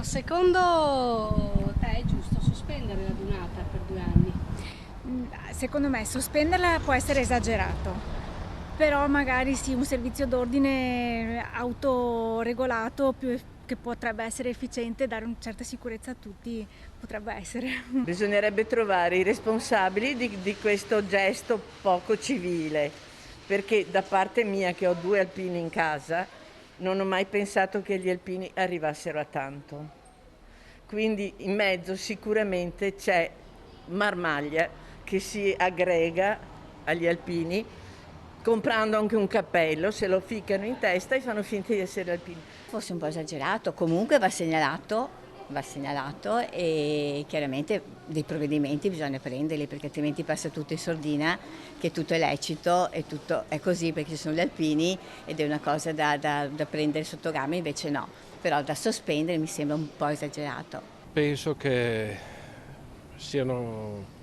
secondo te è giusto sospendere la Dunata per 2 anni? Secondo me sospenderla può essere esagerato, però magari sì, un servizio d'ordine autoregolato che potrebbe essere efficiente e dare una certa sicurezza a tutti, potrebbe essere. Bisognerebbe trovare i responsabili di questo gesto poco civile, perché da parte mia, che ho 2 alpini in casa, non ho mai pensato che gli alpini arrivassero a tanto. Quindi in mezzo sicuramente c'è marmaglia che si aggrega agli alpini, comprando anche un cappello, se lo ficcano in testa e fanno finta di essere alpini. Forse un po' esagerato, comunque va segnalato e chiaramente dei provvedimenti bisogna prenderli perché altrimenti passa tutto in sordina che tutto è lecito e tutto è così perché ci sono gli alpini ed è una cosa da prendere sotto gamba, invece no, però da sospendere mi sembra un po' esagerato. Penso che siano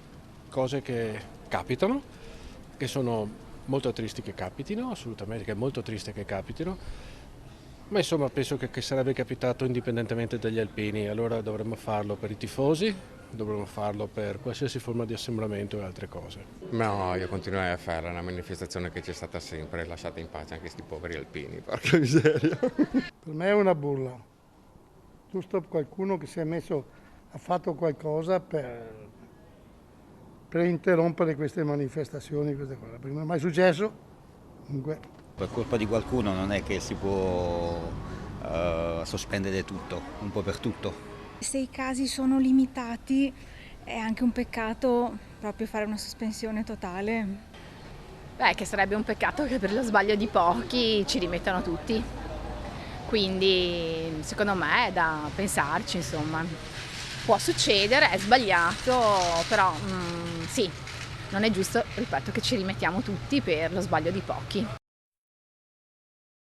cose che capitano, che sono molto tristi che capitino, assolutamente, che è molto triste che capitino, ma insomma penso che sarebbe capitato indipendentemente dagli alpini, allora dovremmo farlo per i tifosi, dovremmo farlo per qualsiasi forma di assembramento e altre cose. No, io continuerei a farla, è una manifestazione che c'è stata sempre, lasciate in pace anche questi poveri alpini, porca miseria. Per me è una bulla, giusto qualcuno che ha fatto qualcosa per interrompere queste manifestazioni, queste cose. Perché non è mai successo, comunque. Per colpa di qualcuno non è che si può sospendere tutto, un po' per tutto. Se i casi sono limitati è anche un peccato proprio fare una sospensione totale. Beh, che sarebbe un peccato che per lo sbaglio di pochi ci rimettano tutti. Quindi secondo me è da pensarci, insomma. Può succedere, è sbagliato, però sì, non è giusto, ripeto, che ci rimettiamo tutti per lo sbaglio di pochi.